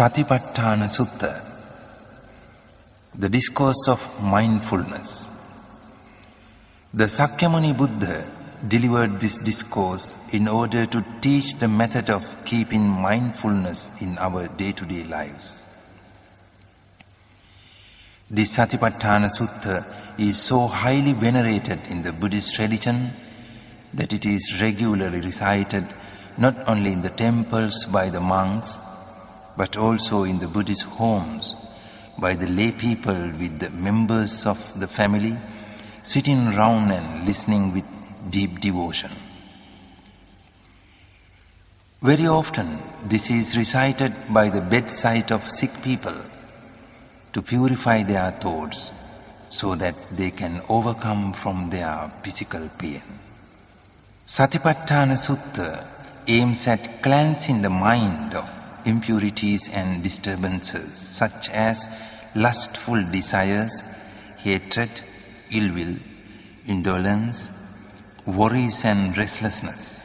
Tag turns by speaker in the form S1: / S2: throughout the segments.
S1: Satipatthana Sutta, the discourse of mindfulness. The Sakyamuni Buddha delivered this discourse in order to teach the method of keeping mindfulness in our day-to-day lives. The Satipatthana Sutta is so highly venerated in the Buddhist tradition that it is regularly recited not only in the temples by the monks, but also in the Buddhist homes by the lay people with the members of the family sitting round and listening with deep devotion. Very often this is recited by the bedside of sick people to purify their thoughts so that they can overcome from their physical pain. Satipatthana Sutta aims at cleansing the mind of impurities and disturbances such as lustful desires, hatred, ill will, indolence, worries and restlessness.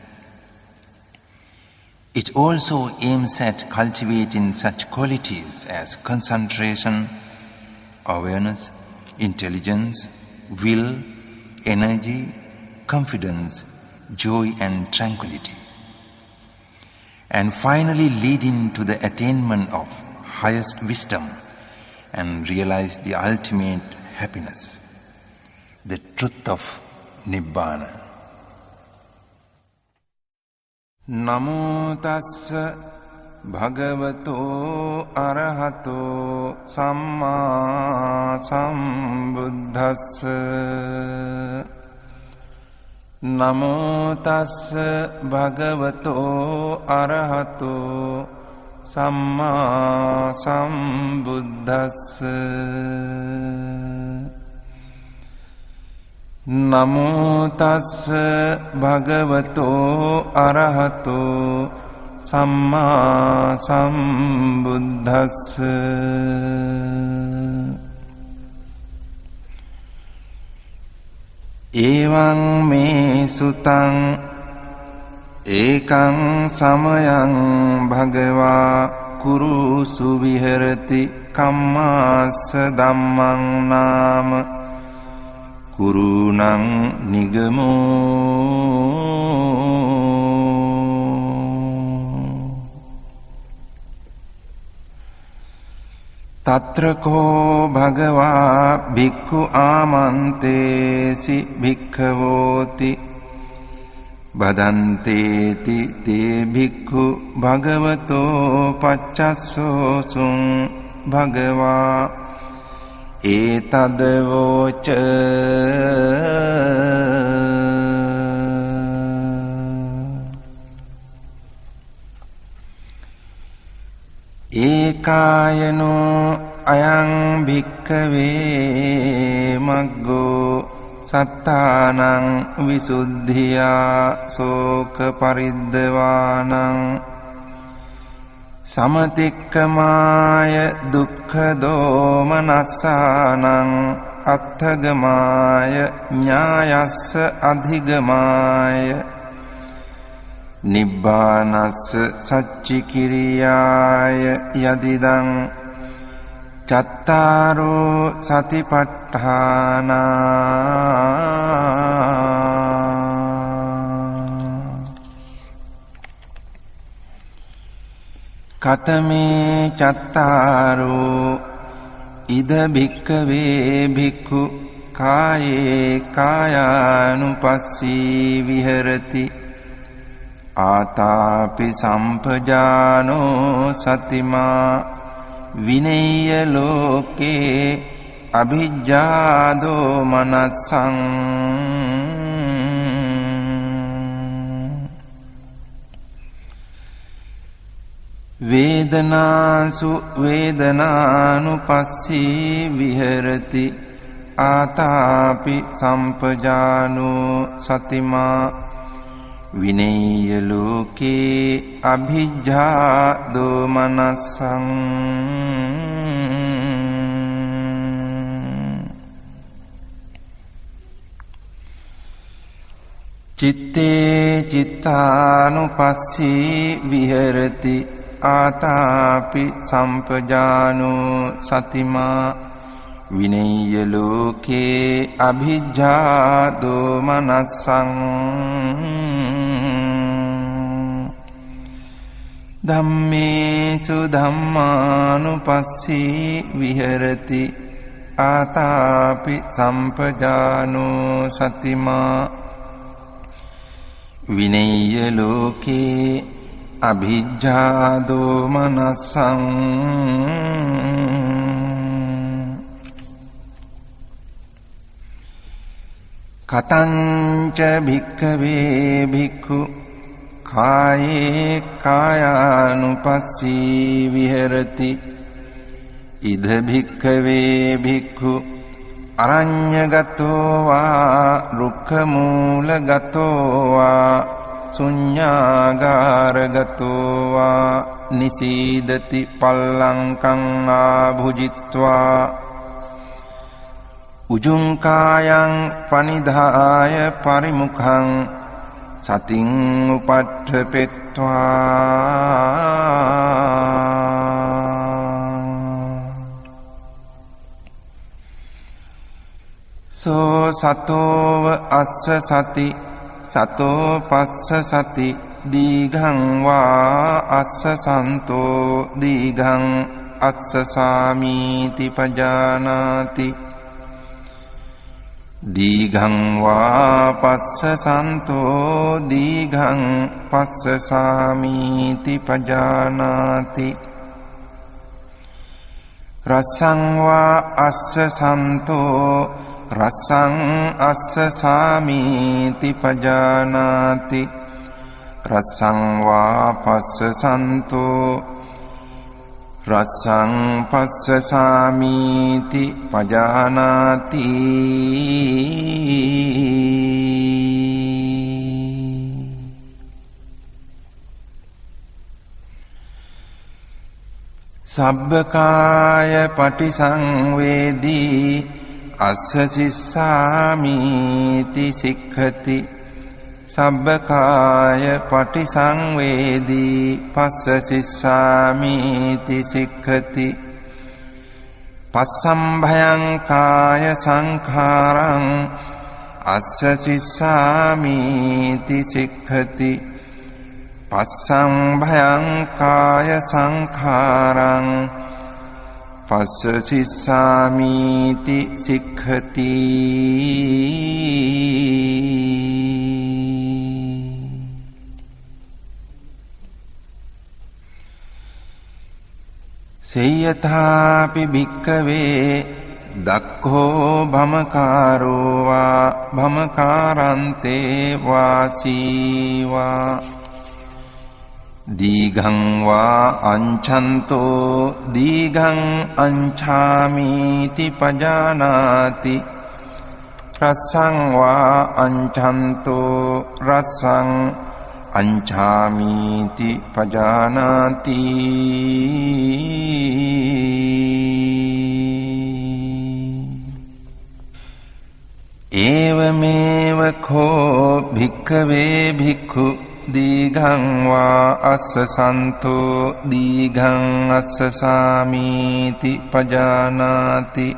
S1: It also aims at cultivating such qualities as concentration, awareness, intelligence, will, energy, confidence, joy and tranquility. And finally leading to the attainment of highest wisdom and realize the ultimate happiness, the truth of Nibbana. Namo tassa bhagavato arahato samma sambuddhassa. Namo tassa bhagavato arahato samma sambuddhassa. Namo tassa bhagavato arahato samma sambuddhassa. Evaṃ me sutaṃ ekam samayam bhagavā kurusu viharati kammāsa dhammam nāma kurunam nigamo. Tatrako bhagavā bhikkhu āmantesi bhikkhavoti badanteti te bhikkhu bhagavato paccassosun bhagavā etadavoca. Ekāyano ayam bhikkave maggo sattānaṃ visuddhiyā soka pariddhavānaṃ samatikkamāya dukkha domanasānaṃ atthagamāya ñāyassa adhigamāya Nibbānassa saccikiriyāya yadidaṃ cattaro satipatthānā. Katame cattaro ida bhikkave bhikkhu kāye kāyānupassī viharati ātāpi sampajāno satimā vinaya loke abhijjādo manasaṃ. Vedanāsu vedanānupassī viharati ātāpi sampajāno satimā vinaya loke abhijjādo manasaṃ. Citte cittānupassī viharati आतापि संपजानो सतिमा विनेय्य लोके अभिज्ञा दोमनस्सं धम्मेषु धम्मानुपस्सी विहरति आतापि संपजानो सतिमा विनेय्य लोके अभिज्ञा दोमनस्सं कथञ्च भिक्खवे भिक्खु काये कायानुपस्सी विहरति इद भिक्खवे भिक्खु अरण्यगतो वा रुक्खमूलगतो वा शून्यागारगतो वा निसीदति पल्लङ्कं आभुजित्वा उजुङ्कायं पनिधाय परिमुखं सतिं उपट्ठपेत्वा सो सतोव अस्य सति सतो पस्स सति दीघं वा अस्य सन्तो दीघं अस्य सामीति पजानाति दीघं वा पस्स सन्तो दीघं पस्स सामीति पजानाति रसं वा अस्य सन्तो रसं अस्य सामीति पजानाति रसं वा पस्स सन्तो रसं पस्स सामीति पजानाति सब्बकाय पटिसंवेदी अस्य शिस्सामीति सिक्खति सब्बकाय पटिसंवेदी पस्स शिस्सामीति सिक्खति पस्संभयं काय संखारं अस्य शिस्सामीति सिक्खति पस्संभयं काय संखारं पस्स शिस्सामीति सिक्खति सेयथापि भिक्खवे दक्खो भमकारो वा भमकारन्ते वाची वा दीघं वा अंछन्तो दीघं अंछामीति पजानाति रसं वा अंछन्तो रसं अंछामीति पजानाति एवमेव खो भिक्खवे भिक्खु दीघं वा अस्य सन्तो दीघं अस्य सामीति पजानाति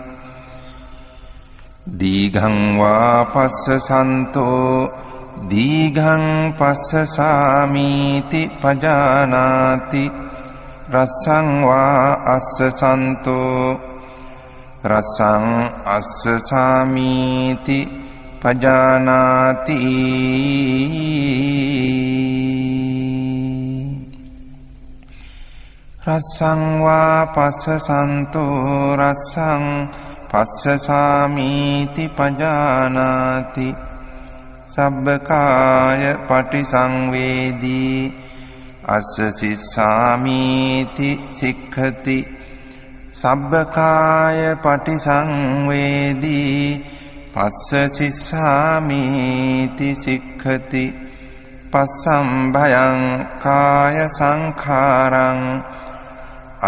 S1: दीघं वा पस्स सन्तो दीघं पस्स सामीति पजानाति रसं वा अस्य सन्तो रसं अस्य सामीति पजानाति रसं वा पस्स सन्तो रसं पस्स सामीति पजानाति सब्बकाय पटिसंवेदी अस्य शिस्सामीति सिक्खति सब्बकाय पटिसंवेदी पस्स शिस्सामीति सिक्खति पस्संभयं काय संखारं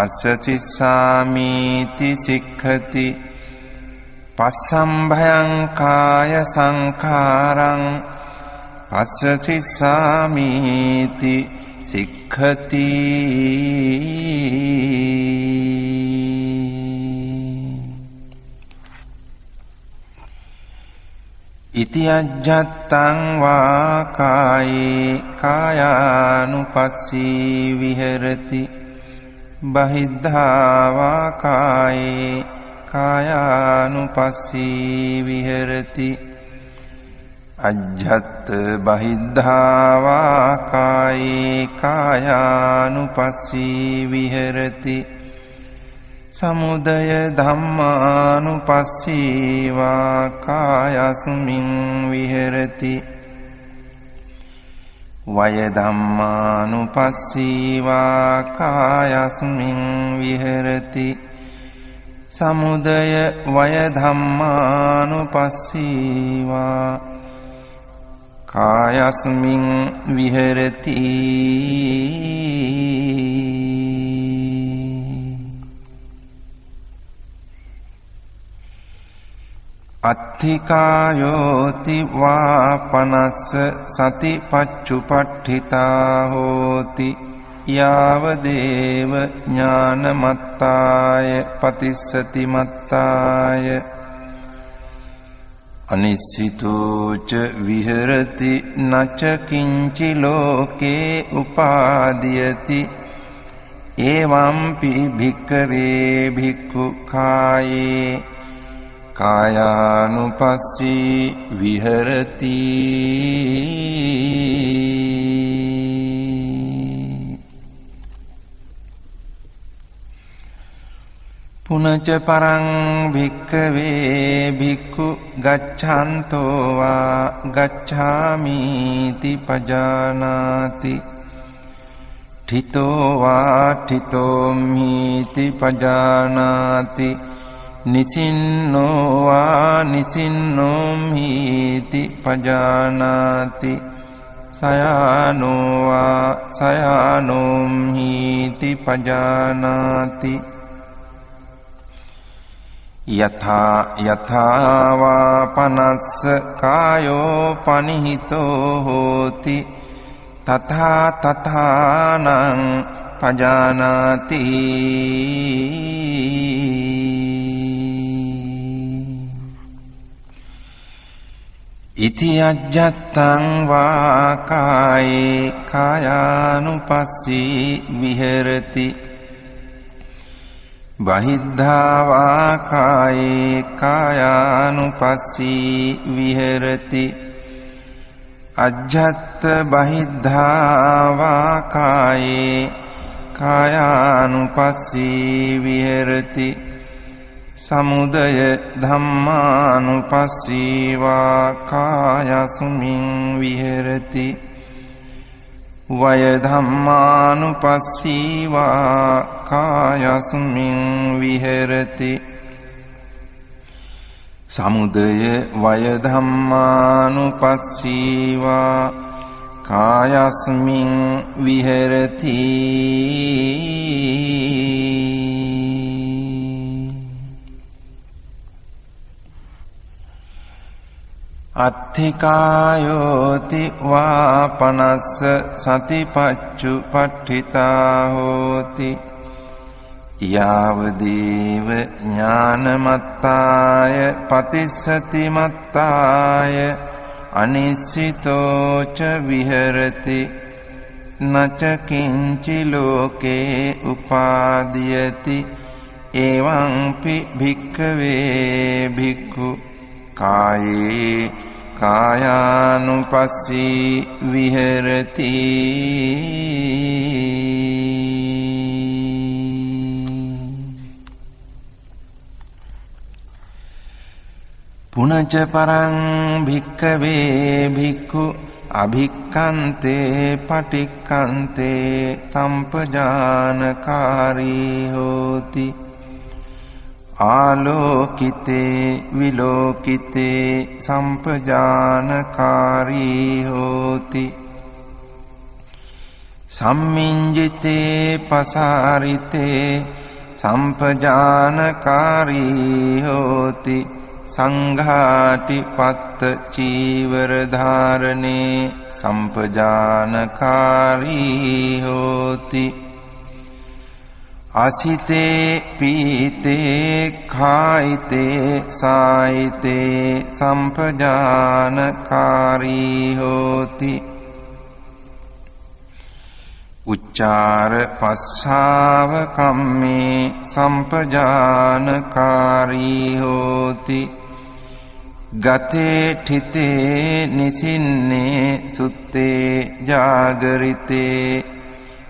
S1: अस्य शिस्सामीति सिक्खति पस्संभयं काय संखारं अस्य शिस्सामीति සික්ඛති ඉති අජ්ජත්තං වා කායේ කායානුපස්සී විහෙරති බහිද්ධා වා කායේ කායානුපස්සී විහෙරති අජ්ජත් බහිද්ධා වා කායේ කායානුපස්සී විහෙරති සමුදය ධම්මානුපස්සී වා කායස්මින් විහෙරති වය ධම්මානුපස්සී වා කායස්මින් විහෙරති සමුදය වය ධම්මානුපස්සී වා කායස්මින් විහෙරති අත්ථිකායෝති වා පනස්ස සතිපච්චුපට්ඨිතා හෝති යාව දේව ඥානමත්තාය පතිස්සති මත්තාය අනිස්සිතෝච විහෙරති නච කිංචි ලෝකේ උපාදීයති එවම්පි භික්ඛවේ භික්ඛු කායේ කායානුපස්සී විහෙරති පුනච පරං භික්ඛවේ භික්ඛු ගච්ඡන්තෝ වා ගච්ඡාමිති පජානාති ඨිතෝ වා ඨිතෝමිති පජානාති නිසින්නෝ වා නිසින්නෝමිති පජානාති සයානෝ වා සයානෝමිති පජානාති යථා යථා වා පනස්ස කායෝ පනිහිතෝ හෝති තථා තථානං පජානාති ඉති අජ්ජත්තං වා කායේ කායානුපස්සී විහෙරති බහිද්ධා වා කායේ කායානුපස්සී විහෙරති අජ්ජත් බහිද්ධා වා කායේ කායානුපස්සී විහෙරති සමුදය ධම්මානුපස්සී වා කායස්මින් විහෙරති වය ධම්මානුපස්සී වා කායස්මින් විහෙරති සමුදය වය ධම්මානුපස්සී වා කායස්මින් විහෙරති අත්ථිකායෝති වා පනස්ස සතිපච්චුපට්ඨිතා හෝති යාව දේව ඥානමත්තාය පතිස්සති මත්තාය අනිස්සිතෝච විහෙරති නච කිංචි ලෝකේ උපාදීයති එවංපි භික්ඛවේ භික්ඛු කායේ කායානුපස්සී විහෙරති පුනච පරං භික්ඛවේ භික්ඛු අභික්ඛන්තේ පටික්ඛන්තේ සම්පජානකාරී හෝති ආලෝකිතේ විලෝකිතේ සම්පජානකාරී හෝති සම්මිඤ්ජිතේ පසාරිතේ සම්පජානකාරී හෝති සංඝාටිපත්ත චීවර ධාරණේ සම්පජානකාරී හෝති අසිතේ පීතේ කායිතේ සායිතේ සම්පජානකාරී හෝති උච්චාර පස්සාව කම්මේ සම්පජානකාරී හෝති ගතේ ठिते නිසින්නේ සුත්තේ ජාගරිතේ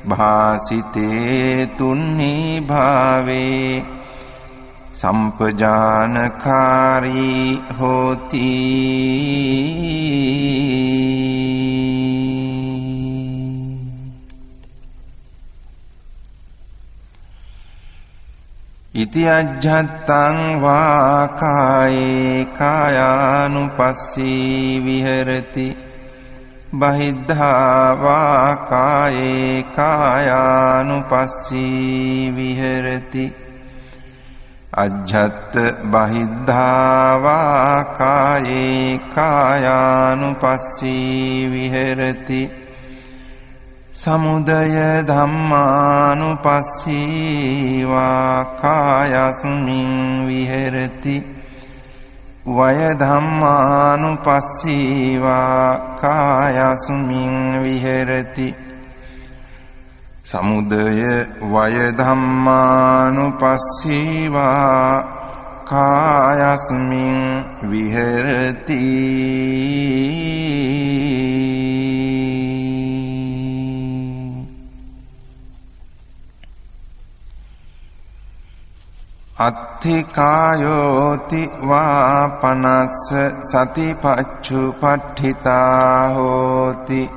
S1: භාසිතේ තුන්නි භාවේ සම්පජානකාරී හෝති ඉති අජ්ජත්තං වා කායේ කායානුපස්සී විහෙරති බහිද්ධා වා කායේ කායානුපස්සී විහෙරති අජ්ජත් බහිද්ධා වා කායේ කායානුපස්සී විහෙරති සමුදය ධම්මානුපස්සී වා කායස්මින් විහෙරති වය ධම්මානුපස්සී වා කායස්මින් විහෙරති සමුදය වය ධම්මානුපස්සී වා කායස්මින් විහෙරති අත්ථිකායෝති වා පනස්ස සතිපච්චුපට්ඨිතා හෝති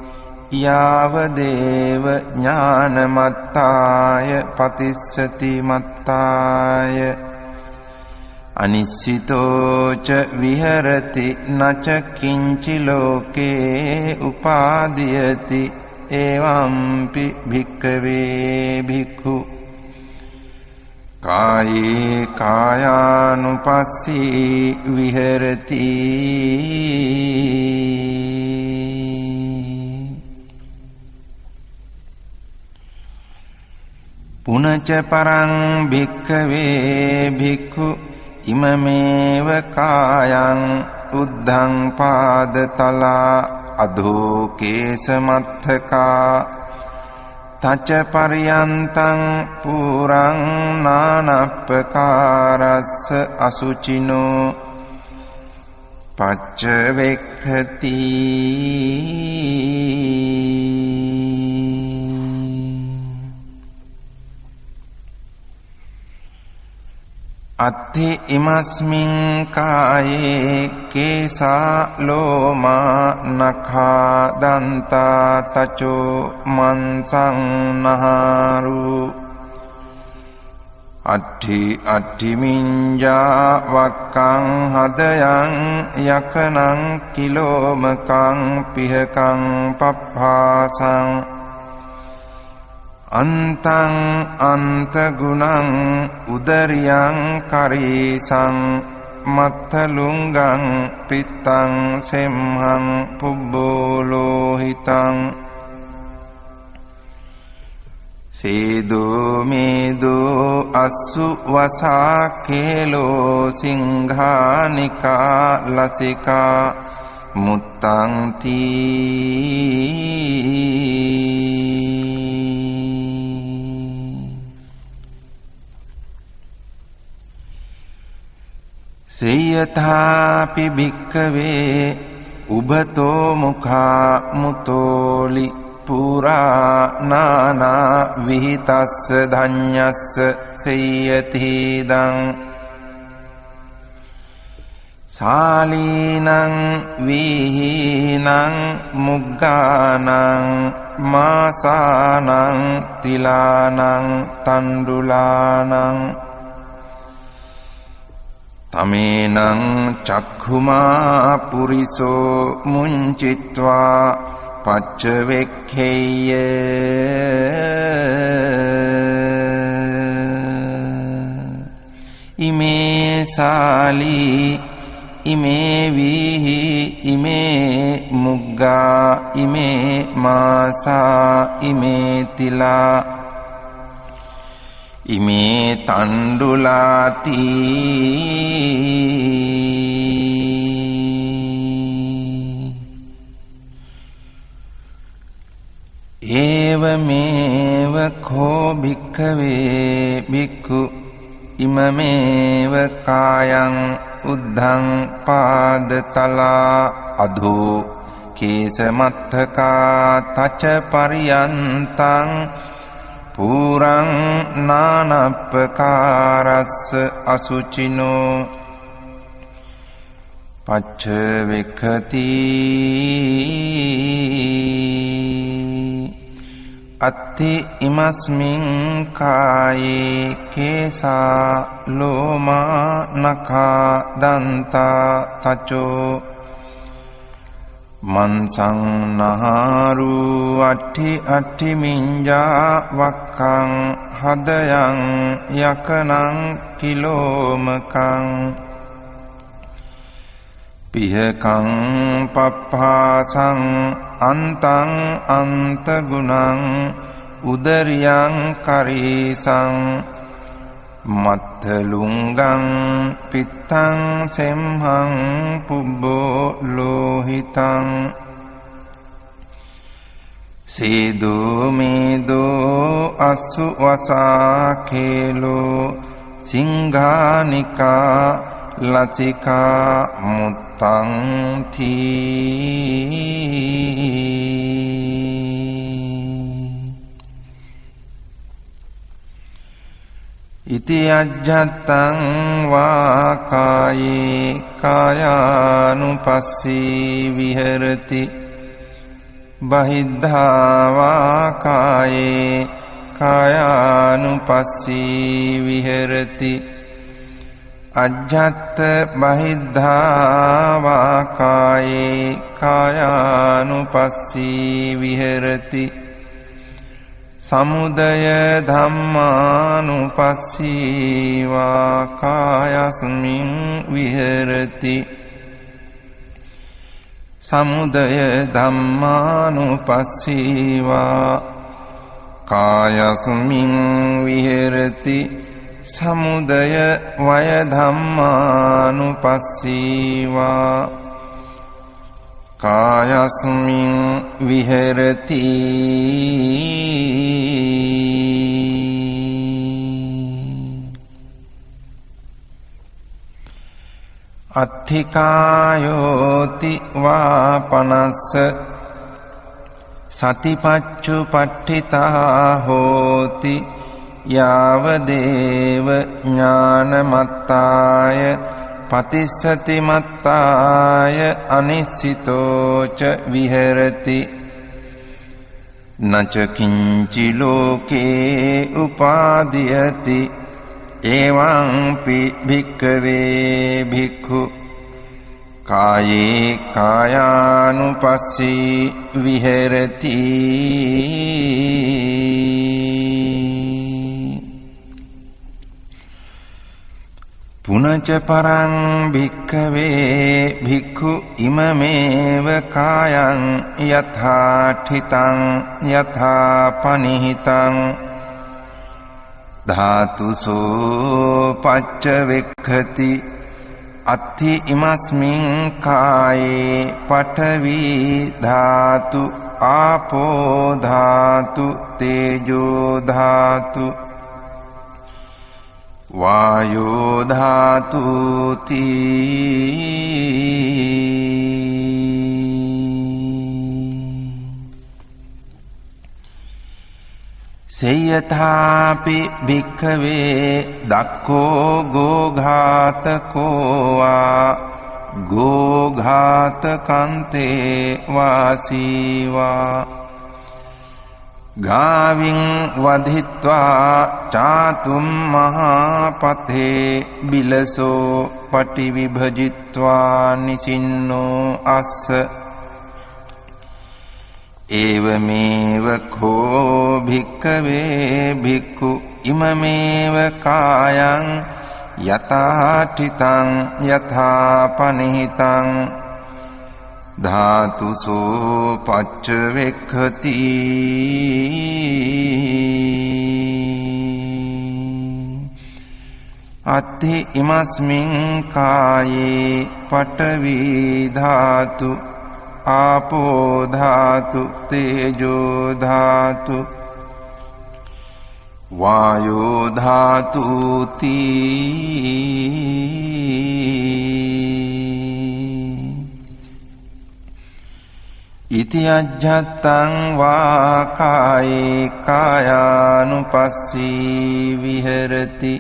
S1: යාව දේව ඥානමත්තාය පතිස්සති මත්තාය අනිශ්චිතෝ ච විහෙරති නච කිංචි ලෝකේ උපාදීයති එවම්පි භික්ඛවේ භික්ඛු කායේ කායානුපස්සී විහෙරති පුනච පරං භික්ඛවේ භික්ඛු ඉමමේව කායං උද්ධං පාදතලා අධෝ කේසමත්තකා තච පරියන්තං පුරං නානප්පකාරස්ස අසුචිනෝ පච්චවෙක්ඛති අත්ථි ඉමස්මින් කායේ කේසා ලෝමා නඛා දන්තා තචෝ මන්සං නහාරු අට්ඨි මිඤ්ඤා වක්කං හදයන් යකනං කිලෝමකං පිහකං පප්පාසං අන්තං අන්තගුණං උදරියං කරීසං මත්තලුංගං පිත්තං සෙම්හං පුබ්බෝලෝහිතං සේදෝ මේදෝ අස්සු වසා කේලෝ සිංහානිකා ලසිකා මුත්තං තී සේයථාපි භික්ඛවේ උබතෝ මුඛා මුතෝලි පුරා නානා විහිතස්ස ධඤ්ඤස්ස සේයතිදං සාලීනං විහීනං මුග්ගානං මාසානං තිලානං තණ්ඩුලානං තමේනං චක්ඛුමා පුරිසෝ මුංචිත්වා පච්චවෙක්ඛේය ඉමේ සාලී इमे वीहि इमे मुग्गा इमे मासा इमे तिला इमे तंडुलाती एवमेव को भिक्खवे भिक्खु इममेव कायं उद्धं पादतला अधो केशमत्थका तच पर्यन्तं पुरं नानप्पकारस्स असुचिनो पच्छविक्खति अत्थि इमस्मिन् काये केसा लोमा नखा दन्ता तचो मंसं नहारु अट्ठि मिंजा वक्कं हदयं यकनं किलोमकं पिहकं पप्पासं अन्तं अन्तगुणं उदर्यं करीसं मत्थलुंगं पित्तं सेम्हं पुब्बो लोहितं सेदो मेदो असु वसाखेलो सिंहानिका लचिका मुत्तं थी इति अज्जत्तं वा काये कायानुपस्सी विहरति बहिद्धा वा काये कायानुपस्सी विहरति अज्जत् बहिद्धा वा काये कायानुपस्सी विहरति समुदय धम्मानुपस्सी वा कायस्मिन् विहरति समुदय धम्मानुपस्सी वा कायस्मिन् विहरति समुदय वय धम्मानुपस्सी वा कायस्मिन् विहरति अत्थिकायोति वा पनस्स सतिपच्चुपट्ठिता होति यावदेव ज्ञानमत्ताय पतिस्सति मत्ताय अनिश्चितो च विहरति न च किंचि लोके उपादीयते एवंपि भिक्खवे भिक्खु काये कायानुपस्सी विहरति पुनश्च परं भिक्खवे भिक्खु इममेव कायं यथाठितं यथा पनिहितं धातुसो पच्चविक्खति अत्थि इमस्मिन् काये पठवी धातु आपो धातु तेजो धातु वायो धातुति सेयथापि भिक्खवे दक्खो गोघातको वा गोघातकन्ते वासी वा गाविं वधित्वा चातुं महापथे बिलसो पटिविभजित्वा निचिन्नो अस्य एवमेव को भिक्खवे भिक्खु इममेव कायं යථාඨිතං යථාපනිහිතං ධාතුසෝ පච්චවෙක්ඛති අත්ථි ඉමස්මින් කායේ පඨවි ධාතු ආපෝ ධාතු තේජෝ ධාතු වායෝ ධාතු ඉති අජ්ජත්තං වා කායේ කායානුපස්සී විහෙරති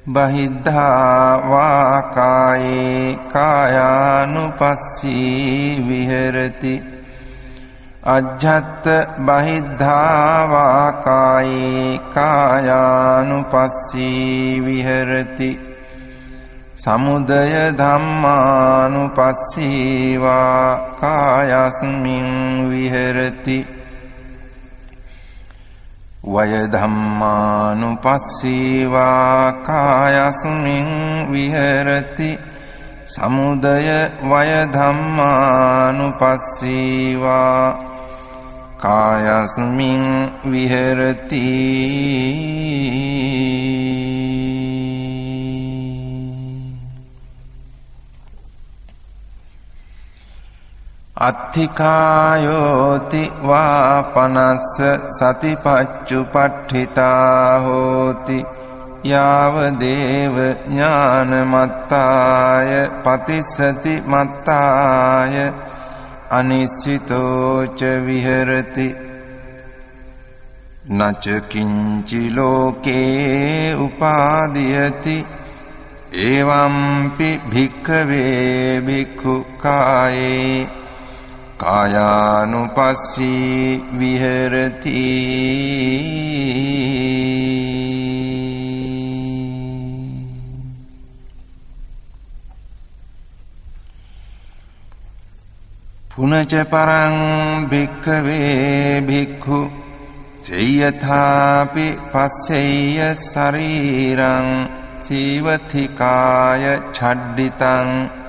S1: බහිද්ධා වා කායේ කායානුපස්සී විහෙරති අජ්ජත් බහිද්ධා වා කායේ කායානුපස්සී විහෙරති සමුදය ධම්මානුපස්සී වා කායස්මින් විහෙරති වය ධම්මානුපස්සී වා කායස්මින් විහෙරති සමුදය වය ධම්මානුපස්සී වා කායස්මින් විහෙරති අත්ථිකායෝති වා පනස්ස සතිපච්චුපට්ඨිතා හෝති යාව දේව ඥානමත්තාය පතිස්සති මත්තාය අනිස්සිතෝච විහෙරති නච කිංචි ලෝකේ උපාදීයති එවම්පි භික්ඛවේ භික්ඛු කායේ කායානුපස්සී විහෙරති පුනච පරං භික්ඛවේ භික්ඛු සේයථාපි පස්සෙය්‍ය ශරීරං සීවතිකාය ඡඩ්ඩිතං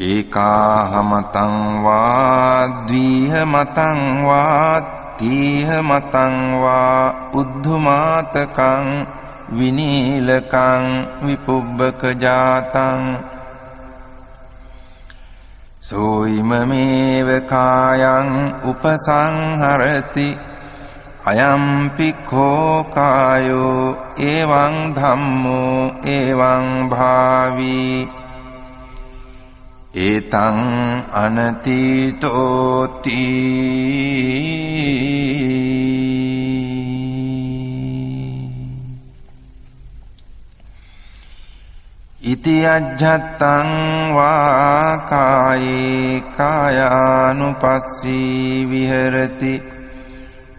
S1: ඒකාහමතං වා ද්විහමතං වා තීහමතං වා උද්ධමාතකං විනීලකං විපුබ්බක ජාතං සෝයිමමේව කායං උපසංහරති අයම්පි කෝ කායෝ එවං ධම්මෝ එවං භාවී ඒතං අනතීතෝති ඉති අජ්ජත්තං වා කායේ කායානුපස්සී විහෙරති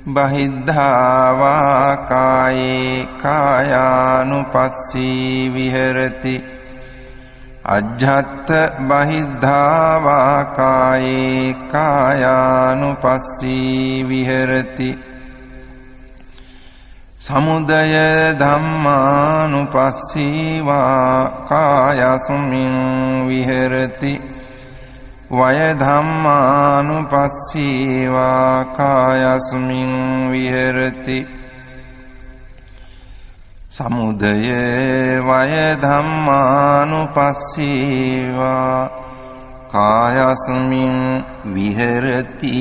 S1: බහිද්ධා වා කායේ කායානුපස්සී විහෙරති අජ්ජත් බහිද්ධා වා කායේ කායානුපස්සී විහෙරති සමුදය ධම්මානුපස්සී වා කායස්මින් විහෙරති වය ධම්මානුපස්සී වා කායස්මින් විහෙරති සමුදය වය ධම්මානුපස්සී වා කායස්මින් විහෙරති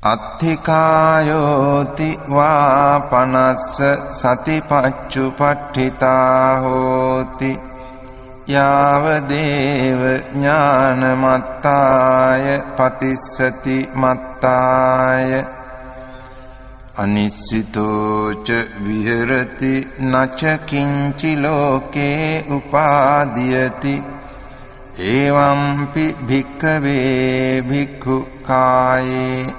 S1: අත්ථිකායෝති වා පනස්ස සතිපච්චුපට්ඨිතා හෝති යාව දේව ඥානමත්තාය පතිස්සති මත්තාය අනිස්සිතෝච විහෙරති නච කිංචි ලෝකේ උපාදීයති එවම්පි භික්ඛවේ භික්ඛු කායේ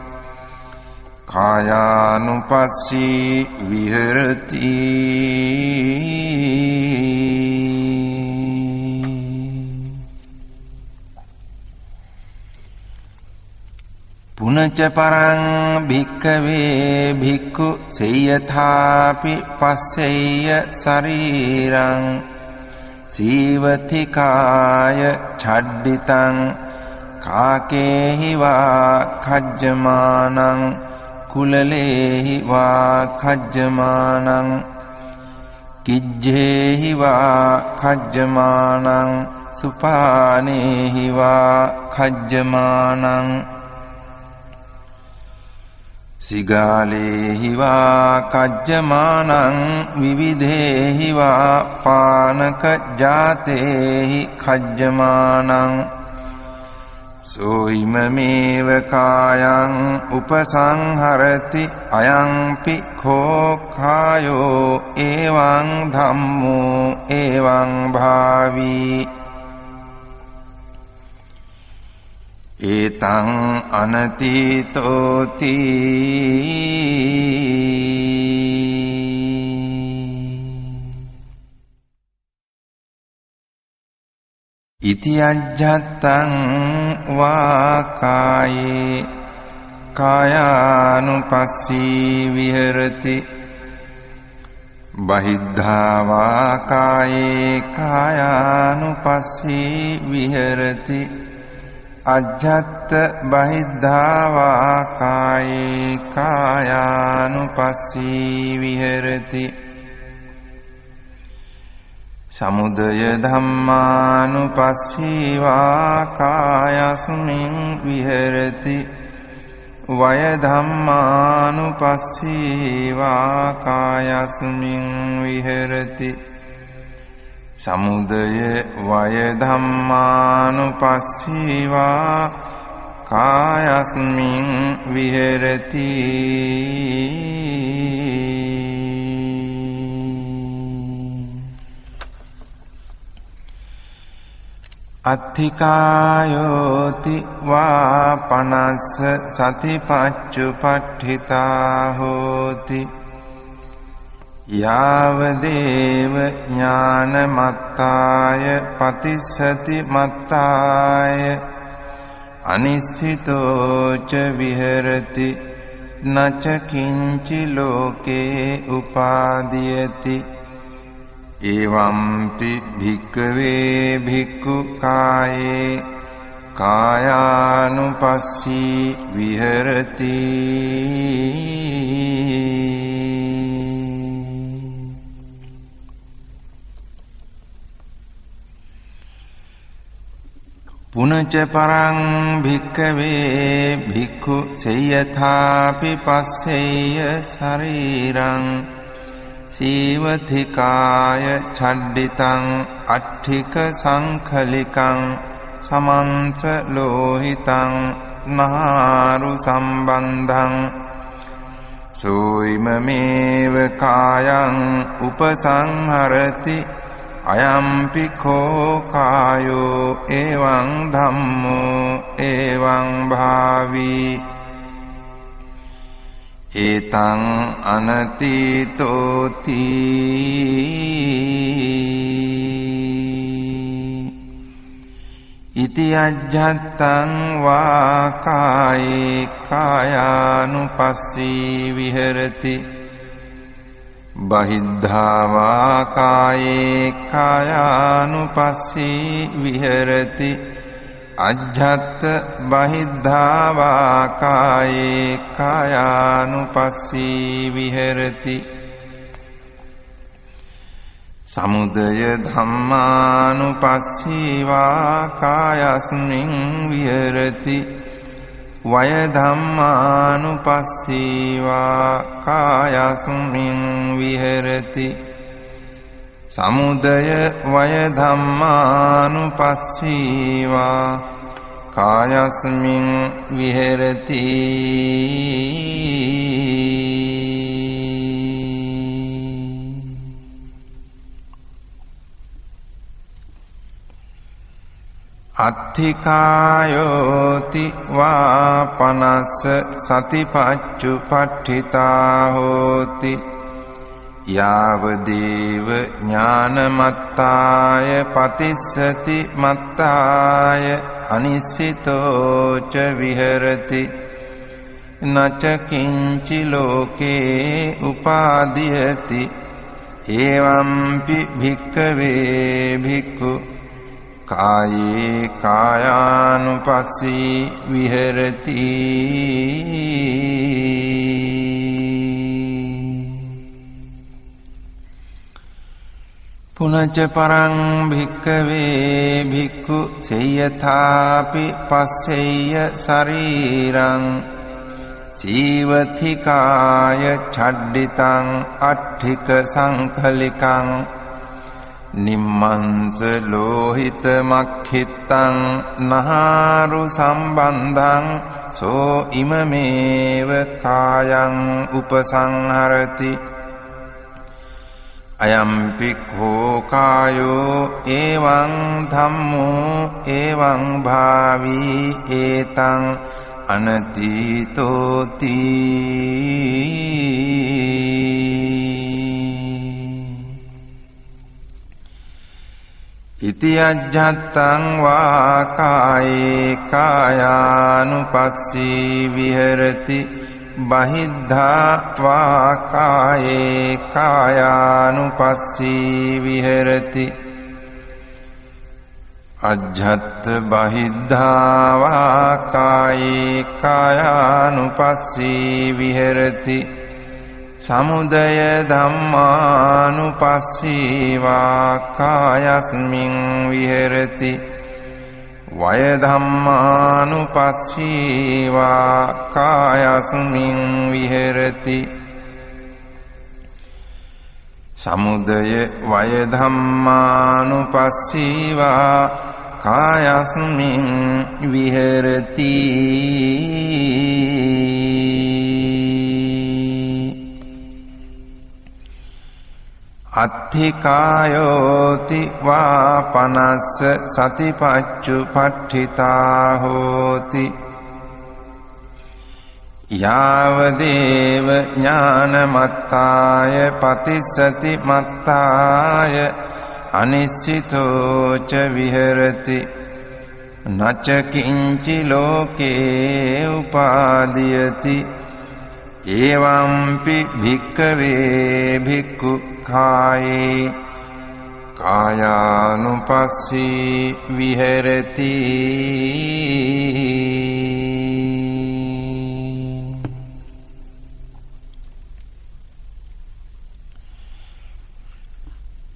S1: කායානුපස්සී විහෙරති පුනච පරං භික්ඛවේ භික්ඛු සේයථාපි පස්සෙය්‍ය ශරීරං ජීවතිකාය ඡඩ්ඩිතං කාකේහි වා කජ්ජමානං කුලලේහි වා කජ්ජමානං කිජ්ජේහි වා කජ්ජමානං සුපානේහි වා කජ්ජමානං සිගාලේහි වා කජ්ජමානං විවිධේහි වා පානක ජාතේහි කජ්ජමානං සෝයිමමේව කායං උපසංහරති අයංපි කෝ කායෝ එවං ධම්මෝ එවං භාවී ඒතං අනතීතෝති ඉති අජ්ජත්තං වා කායේ කායානුපස්සී විහෙරති බහිද්ධා වා කායේ කායානුපස්සී විහෙරති අජ්ජත්ත බහිද්ධා වා කායේ කායානුපස්සී විහෙරති සමුදය ධම්මානුපස්සී වා කායස්මින් විහෙරති වය ධම්මානුපස්සී වා කායස්මින් විහෙරති සමුදය වය ධම්මානුපස්සී වා කායස්මින් විහෙරති අත්ථිකායෝති වා පනස්ස සතිපච්චුපට්ඨිතා හෝති යාවදේව ඥානමත්තාය පතිස්සති මත්තාය අනිස්සිතෝච විහෙරති නච කිංචි ලෝකේ උපාදීයති එවම්පි භික්ඛවේ භික්ඛු කායේ කායානුපස්සී විහෙරති පුනච පරං භික්ඛවේ භික්ඛු සේයථාපි පස්සෙය්‍ය ශරීරං සීවතිකාය ඡඩ්ඩිතං අට්ඨික සංඛලිකං සමන්ස ලෝහිතං නහාරු සම්බන්ධං සෝයිමමේව කායං උපසංහරති අයම්පි කෝ කායෝ එවං ධම්මෝ එවං භාවී ඒතං අනතීතෝති ඉති අජ්ජත්තං වා කායේ කායානුපස්සී විහෙරති බහිද්ධා වා කායේ කායානුපස්සී විහෙරති අජ්ජත් බහිද්ධා වා කායේ කායානුපස්සී විහෙරති සමුදය ධම්මානුපස්සී වා කායස්මින් විහෙරති වය ධම්මානුපස්සී වා කායස්මින් විහෙරති සමුදය වය ධම්මානුපස්සී වා කායස්මින් විහෙරති අත්ථිකායෝති වා පනස්ස සතිපච්චුපට්ඨිතා හෝති යාවදේව ඥානමත්තාය පතිස්සති මත්තාය අනිස්සිතෝච විහෙරති නච කිංචි ලෝකේ උපාදීයති එවම්පි භික්ඛවේ භික්ඛු කායේ කායානුපස්සී විහෙරති පුනච්ච පරං භික්ඛවේ භික්ඛු සේයථාපි පස්සෙය්‍ය ශරීරං සීවතිකාය චඩ්ඩිතං අට්ඨික සංඛලිකං නිම්මංස ලෝහිත මක්ඛිත්තං නහාරු සම්බන්ධං සෝ ඉමමේව කායං උපසංහරති අයම්පි කෝ කායෝ එවං ධම්මෝ එවං භාවී ඒතං අනතීතෝති ඉති අජ්ජත්තං වා කායේ කායානුපස්සී විහෙරති බහිද්ධා වා කායේ කායානුපස්සී විහෙරති අජ්ජත් බහිද්ධා වා කායේ කායානුපස්සී විහෙරති සමුදය ධම්මානුපස්සී වා කායස්මින් විහෙරති වය ධම්මානුපස්සී වා කායස්මින් විහෙරති සමුදය වය ධම්මානුපස්සී වා කායස්මින් විහෙරති අත්ථිකායෝති වා පනස්ස සතිපච්චුපට්ඨිතා හෝති යාවදේව ඥානමත්තාය පතිස්සති මත්තාය අනිශ්චිතෝ ච විහෙරති නච කිංචි ලෝකේ උපාදීයති එවම්පි භික්ඛවේ භික්ඛු කායේ කායානුපස්සී විහෙරති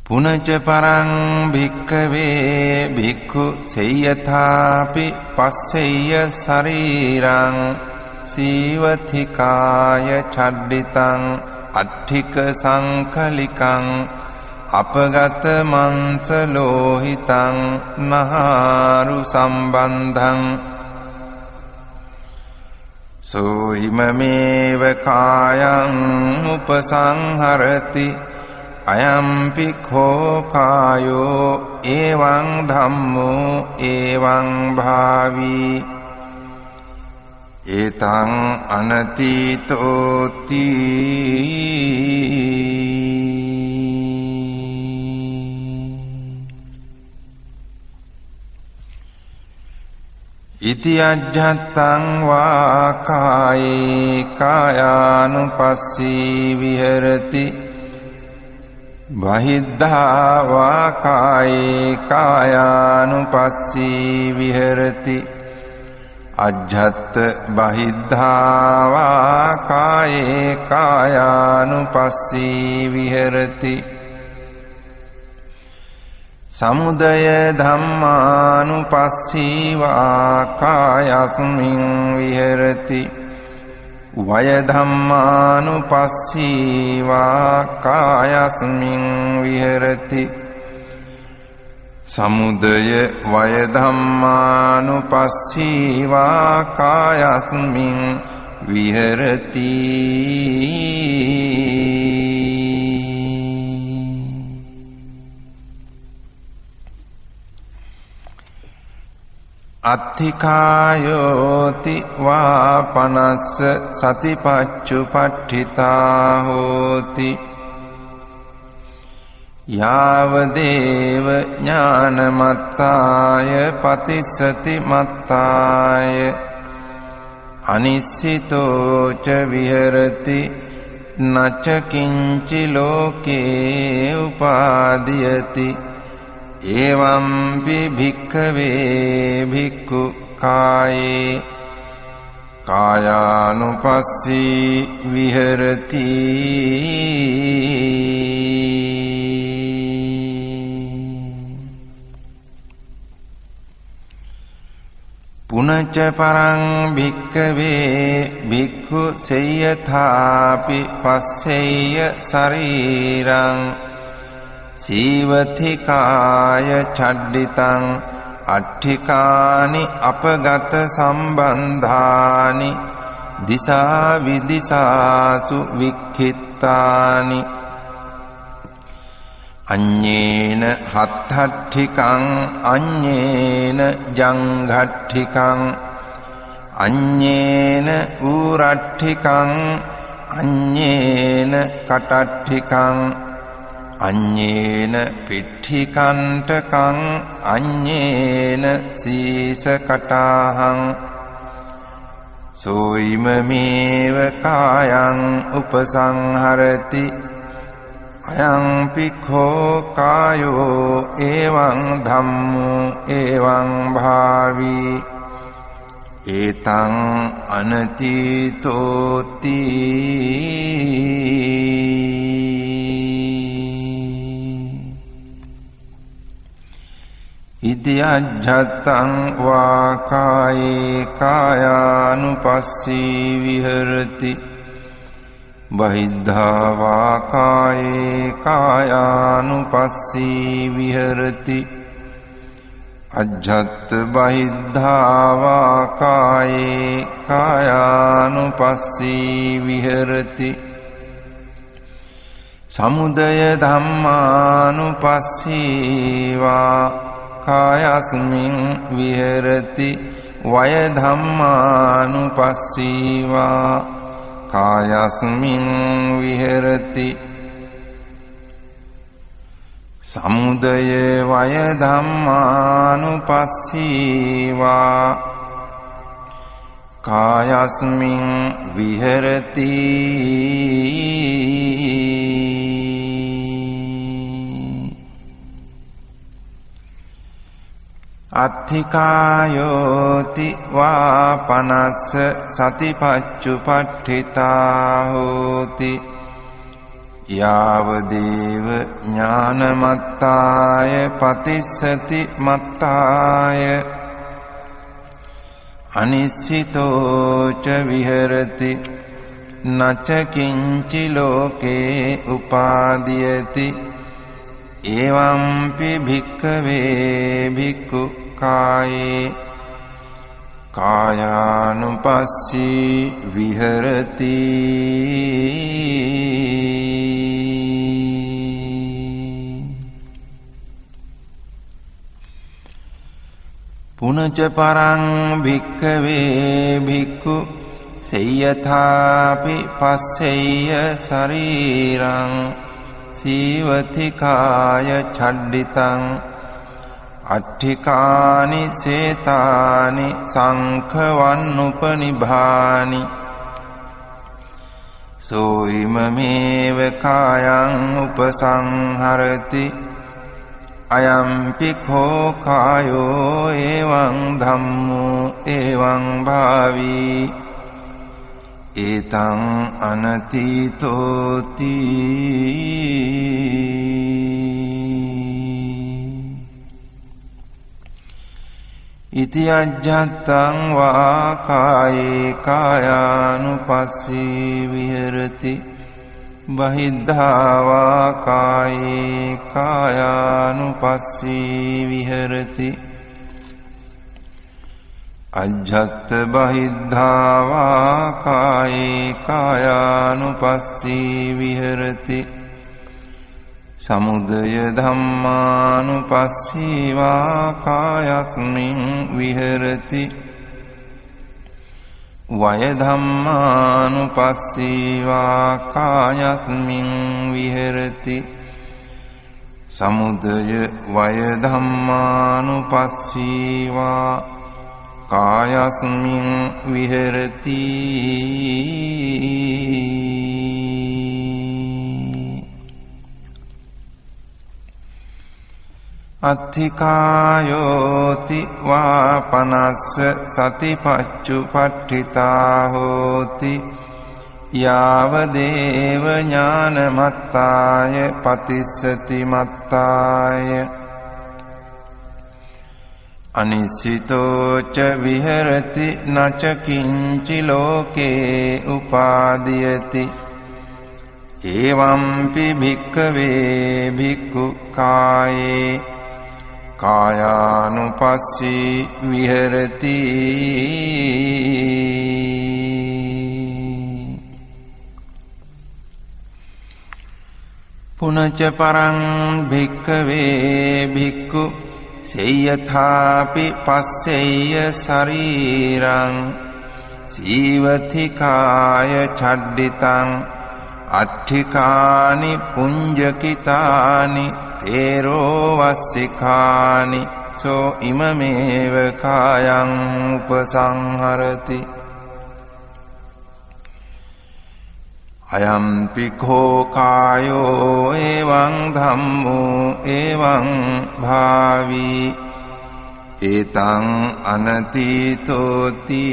S1: පුනච්ච පරං භික්ඛවේ භික්ඛු සේයථාපි පස්සෙය්‍ය ශරීරං සීවතිකාය චඩ්ඩිතං අට්ඨික සංඛලිකං අපගත මංස ලෝහිතං නහාරු සම්බන්ධං සෝ ඉමමේව කායං උපසංහරති අයම්පි කෝ කායෝ එවං ධම්මෝ එවං භාවී ඒතං අනතීතෝති ඉති අජ්ජත්තං වා කායේ කායානුපස්සී විහෙරති බහිද්ධා වා කායේ කායානුපස්සී විහෙරති අජ්ජත් බහිද්ධා වා කායේ කායානුපස්සී විහෙරති සමුදය ධම්මානුපස්සී වා කායස්මින් විහෙරති වය ධම්මානුපස්සී වා කායස්මින් විහෙරති සමුදය වය ධම්මානුපස්සී වා කායස්මින් විහෙරති අත්ථිකායෝති වා පනස්ස සතිපච්චුපට්ඨිතා හෝති යාවදේව ඥානමත්තාය පතිස්සති මත්තාය අනිස්සිතෝ ච විහෙරති නච කිංචි ලෝකේ උපාදීයති එවම්පි භික්ඛවේ භික්ඛු කායේ කායානුපස්සී විහෙරති පුනච පරං භික්ඛවේ භික්ඛු සේයථාපි පස්සෙය්‍ය ශරීරං සීවතිකාය චඩ්ඩිතං අට්ඨිකානි අපගත සම්බන්ධානි දිසා විදිසාසු වික්ඛිත්තානි අඤ්ඤේන හත්ථට්ඨිකං අඤ්ඤේන ජංඝට්ඨිකං අඤ්ඤේන ඌරට්ඨිකං අඤ්ඤේන කටට්ඨිකං අඤ්ඤේන පිට්ඨිකණ්ඨකං අඤ්ඤේන සීසකටාහං සෝයිමමේව කායං උපසංහරති අයං පික්ඛෝ කායෝ එවං ධම්මෝ එවං භාවී ඒතං අනතීතෝති ඉති අජ්ජත්තං වා කායේ කායානුපස්සී විහෙරති බහිද්ධා වා කායේ කායානුපස්සී විහෙරති අජ්ජත් බහිද්ධා වා කායේ කායානුපස්සී විහෙරති සමුදය ධම්මානුපස්සී වා කායස්මින් විහෙරති වය ධම්මානුපස්සී වා කායස්මින් විහෙරති සමුදය වය ධම්මානුපස්සී වා කායස්මින් විහෙරති අත්ථිකායෝති වා පනස්ස සතිපච්චුපට්ඨිතා හෝති යාවදේව ඥානමත්තාය පතිස්සති මත්තාය අනිස්සිතෝ ච විහෙරති නච කිංචි ලෝකේ උපාදීයති එවම්පි භික්ඛවේ භික්ඛු කායේ කායානුපස්සී විහෙරති පුනච පරං භික්ඛවේ භික්ඛු සේයථාපි පස්සෙය්‍ය ශරීරං සීවතිකාය චඩ්ඩිතං අට්ඨිකානි සේතානි සංඛවන්නුපනිභානි සෝයිමමේව කායං උපසංහරති අයං පික්ඛෝ කායෝ එවං ධම්මෝ එවං භාවී ඒතං අනතීතෝති ඉති අජ්ජත්තං වා කායේ කායානුපස්සී විහෙරති බහිද්ධා වා කායේ කායානුපස්සී විහෙරති අජ්ජත් බහිද්ධා වා කායේ කායානුපස්සී විහෙරති සමුදය ධම්මානුපස්සී වා කායස්මින් විහෙරති වය ධම්මානුපස්සී වා කායස්මින් විහෙරති සමුදය වය ධම්මානුපස්සී වා කායස්මින් විහෙරති අත්ථිකායෝති වාපනස්ස සතිපච්චුපට්ඨිතා හෝති යාව දේව ඥානමත්තාය පතිස්සති මත්තාය අනිසිතෝ ච විහෙරති නච කිංචි ලෝකේ උපාදීයති එවම්පි භික්ඛවේ භික්ඛු කායේ කායානුපස්සී විහෙරති පුනච පරං භික්ඛවේ භික්ඛු සේයථාපි පස්සෙය්‍ය ශරීරං සීවතිකාය චඩ්ඩිතං අට්ඨිකානි පුඤ්ජකිතානි තේරෝ වස්සිකානි සෝ ඉමමේව කායං උපසංහරති අයම්පි කෝ කායෝ එවං ධම්මෝ එවං භාවී ඒතං අනතීතෝති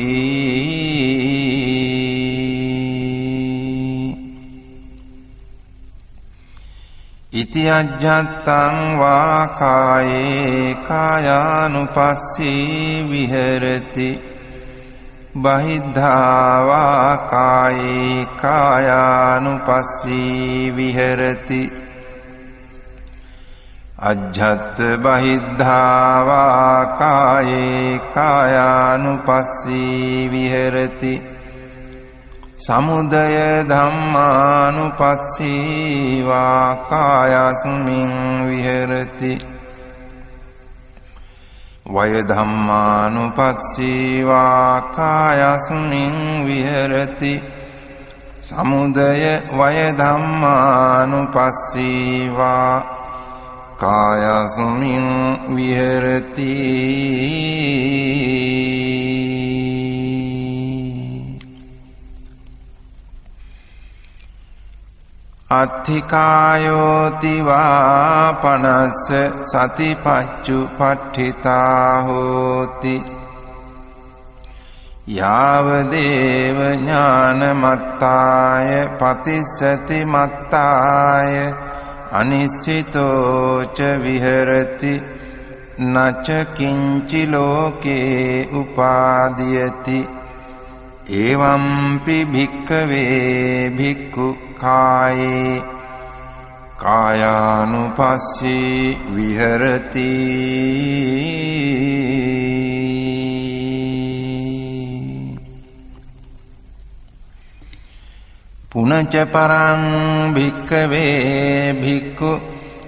S1: ඉති අජ්ජත්තං වා කායේ කායානුපස්සී විහෙරති බහිද්ධා වා කායේ කායානුපස්සී විහෙරති අජ්ජත් බහිද්ධා වා කායේ කායානුපස්සී විහෙරති සමුදය ධම්මානුපස්සී වා කායස්මින් විහෙරති වය ධම්මානුපස්සී වා කායස්මින් විහෙරති සමුදය වය ධම්මානුපස්සී වා කායස්මින් විහෙරති අත්ථිකායෝති වාපනස්ස සතිපච්චුපට්ඨිතා හෝති යාව දේව ඥානමත්තාය පතිස්සති මත්තාය අනිසිතෝ ච විහෙරති නච කිංචි ලෝකේ උපාදීයති එවම්පි භික්ඛවේ භික්ඛු කායේ කායානුපස්සී විහෙරති පුනච පරං භික්ඛවේ භික්ඛු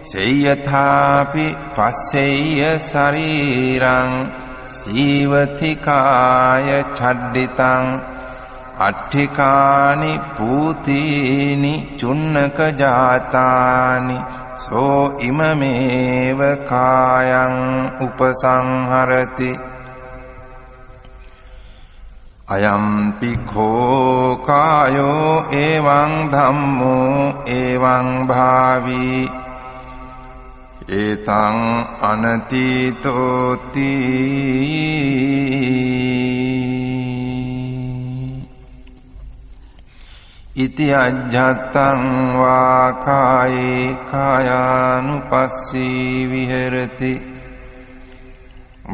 S1: සේයථාපි පස්සෙය්‍ය ශරීරං සීවතිකාය චඩ්ඩිතං අට්ඨිකානි පූතීනි චුන්නක ජාතානි සෝ ඉමමේව කායං උපසංහරති අයම්පි කෝ කායෝ එවං ධම්මෝ එවං භාවී ඒතං අනතීතෝති ඉති අජ්ජත්තං වා කායේ කායානුපස්සී විහෙරති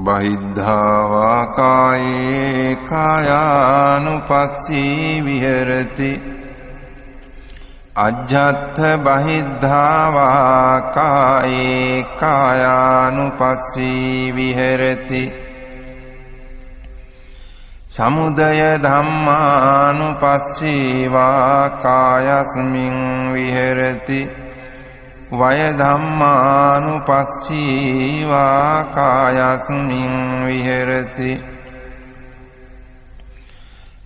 S1: බහිද්ධා වා කායේ කායානුපස්සී විහෙරති අජ්ජත්ථ බහිද්ධා වා කායේ කායානුපස්සී විහෙරති සමුදය ධම්මානුපස්සී වා කායස්මින් විහෙරති වය ධම්මානුපස්සී වා කායස්මින් විහෙරති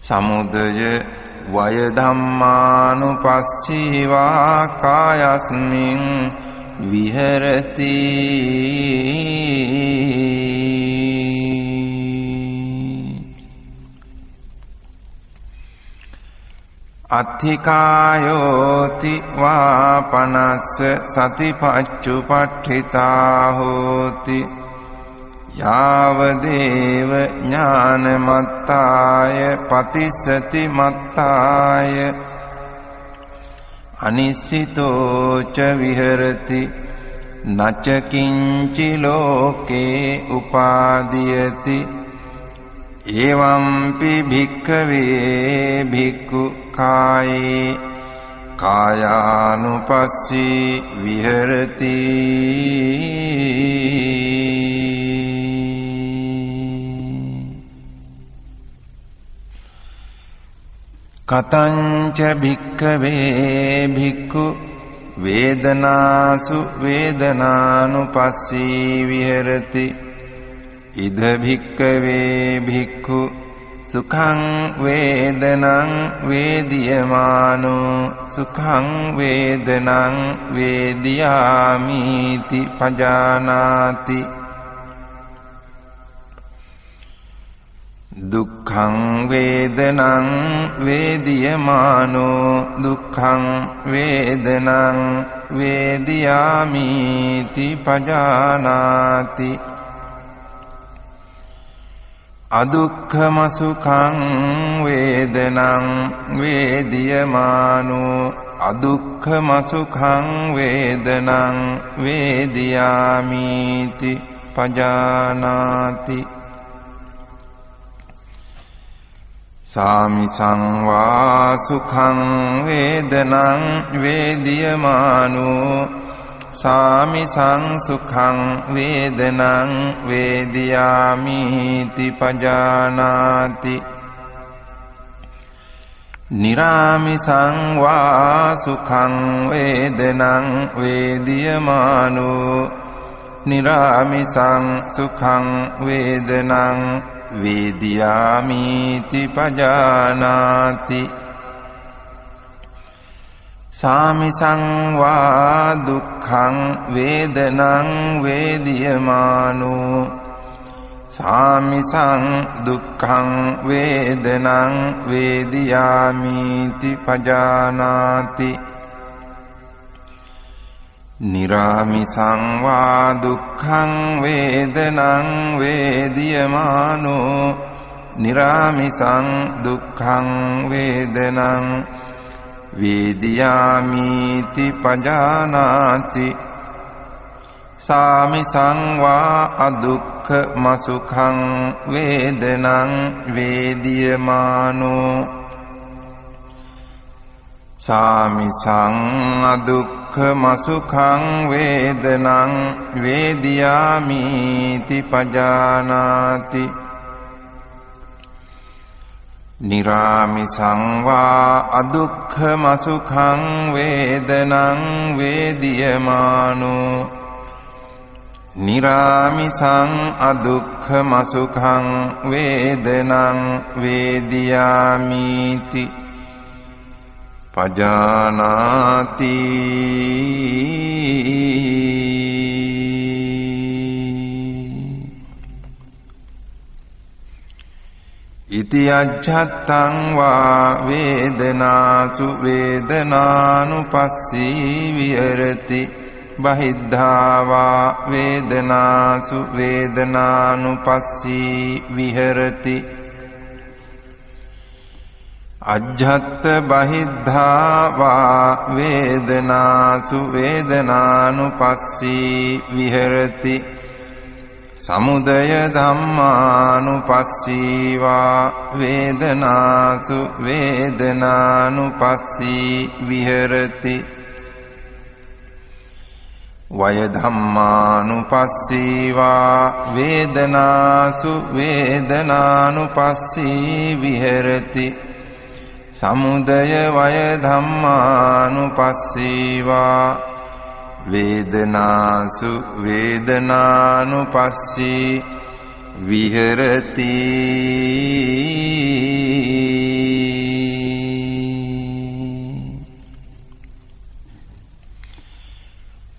S1: සමුදය වය ධම්මානුපස්සී වා කායස්මින් විහෙරති අත්ථිකායෝති වාපනස්ස සතිපච්චුපට්ඨිතා හෝති යාවදේව ඥානමත්තාය පතිස්සති මත්තාය අනිස්සිතෝ ච විහෙරති නච කිංචි ලෝකේ උපාදීයති එවම්පි භික්ඛවේ භික්ඛු කායේ කායානුපස්සී විහෙරති කතංච භික්ඛවේ භික්ඛු වේදනාසු වේදනානුපස්සී විහෙරති ඉද භික්ඛවේ භික්ඛු සුඛං වේදනං වේදියමානෝ සුඛං වේදනං වේදියාමිති පජානාති දුක්ඛං වේදනං වේදියමානෝ දුක්ඛං වේදනං වේදියාමිති පජානාති අදුක්ඛම සුඛං වේදනං වේදියමානෝ අදුක්ඛම සුඛං වේදනං වේදියාමිති පජානාති සාමිසං වා සුඛං වේදනං වේදියමානෝ සාමිසං සුඛං වේදනං වේදියාමිති පජානාති නිරාමිසං වා සුඛං වේදනං වේදියමානෝ නිරාමිසං සුඛං වේදනං වේදියාමිති පජානාති සාමිසං වා දුක්ඛං වේදනං වේදියමානෝ සාමිසං දුක්ඛං වේදනං වේදියාමිති පජානාති නිරාමිසං වා දුක්ඛං වේදනං වේදියමානෝ නිරාමිසං දුක්ඛං වේදනං වේදියාමිති පජානාති සාමිසං වා අදුක්ඛම සුඛං වේදනං වේදියමානෝ සාමිසං අදුක්ඛම සුඛං වේදනං වේදියාමිති පජානාති නිරාමිසං වා අදුක්ඛම සුඛං වේදනං වේදියමානෝ නිරාමිසං අදුක්ඛම සුඛං වේදනං වේදියාමිති පජානාති ඉති අජ්ජත්තං වා වේදනාසු වේදනානුපස්සී විහෙරති බහිද්ධා වා වේදනාසු වේදනානුපස්සී විහෙරති අජ්ජත්ත බහිද්ධා වා වේදනාසු වේදනානුපස්සී විහෙරති සමුදය ධම්මානුපස්සී වා වේදනාසු වේදනානුපස්සී විහෙරති වය ධම්මානුපස්සී වා වේදනාසු වේදනානුපස්සී විහෙරති සමුදය වය ධම්මානුපස්සී වා වේදනාසු වේදනානුපස්සී විහෙරති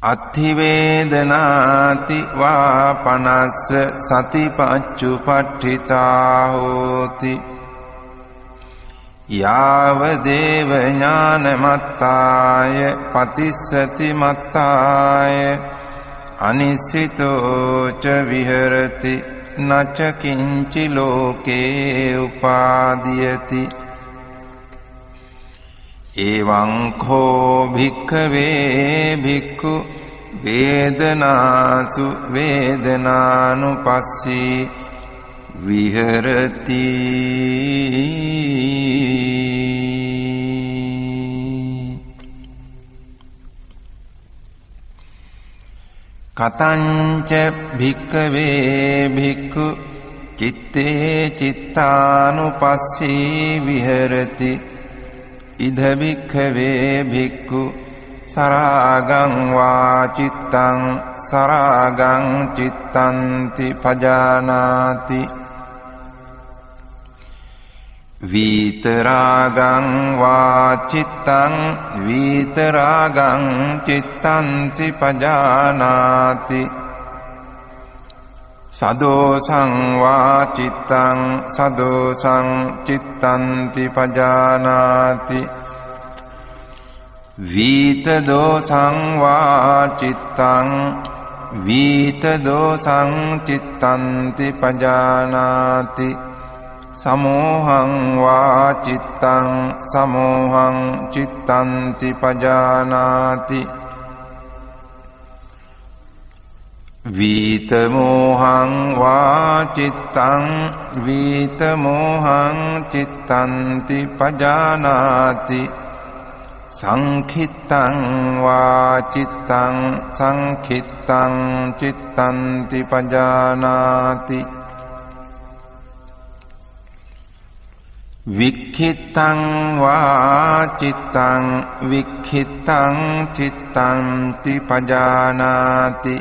S1: අත්ථි වේදනාති වාපනස්ස සතිපච්චුපට්ඨිතා හෝති यावदेव ज्ञानमत्ताय पतिस्सति मत्ताय अनिश्चितो च विहरति न च किंचि लोके उपादीयति एवं खो भिक्खवे भिक्खु वेदनासु वेदनानुपस्सी विहरति कतञ्च भिक्खवे भिक्खु चित्ते चित्तानुपस्सी विहरति इध भिक्खवे भिक्खु सरागं वा चित्तं सरागं चित्तन्ति पजानाति वीतरागं वा चित्तं वीतरागं चित्तन्ति पजानाति सदोषं वा चित्तं सदोषं चित्तन्ति पजानाति वीतदोषं वा चित्तं वीतदोषं चित्तन्ति पजानाति समोहं वा चित्तं समोहं चित्तन्ति पजानाति वीतमोहं वा चित्तं वीतमोहं चित्तन्ति पजानाति संखित्तं वा चित्तं संखित्तं चित्तन्ति पजानाति विक्षिप्तं वा चित्तं विक्षिप्तं चित्तन्ति पजानाति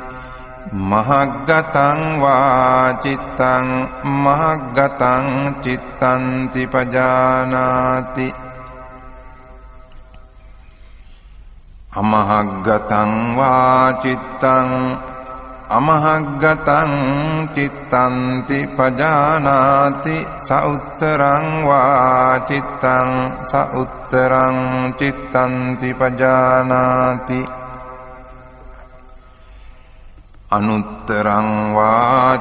S1: महग्गतं वा चित्तं महग्गतं चित्तन्ति पजानाति अमहग्गतं वा चित्तं अमहग्गतं चित्तन्ति पजानाति स उत्तरं वा चित्तं स उत्तरं चित्तन्ति पजानाति अनुत्तरं वा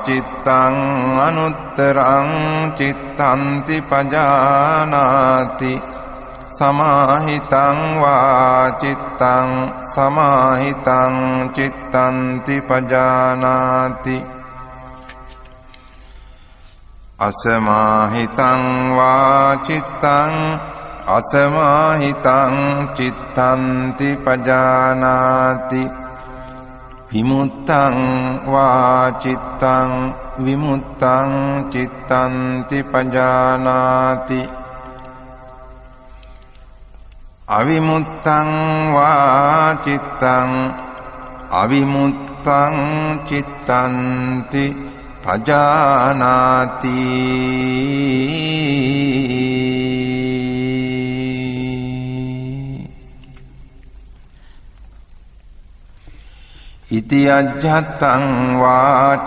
S1: चित्तं अनुत्तरं चित्तन्ति पजानाति समाहितं वा चित्तं समाहितं चित्तन्ति पजानाति असमाहितं वा चित्तं असमाहितं चित्तन्ति पजानाति विमुक्तं वा चित्तं विमुक्तं चित्तन्ति पजानाति अविमुक्तं वा चित्तं अविमुक्तं चित्तन्ति पजानाति इति अज्झत्तं वा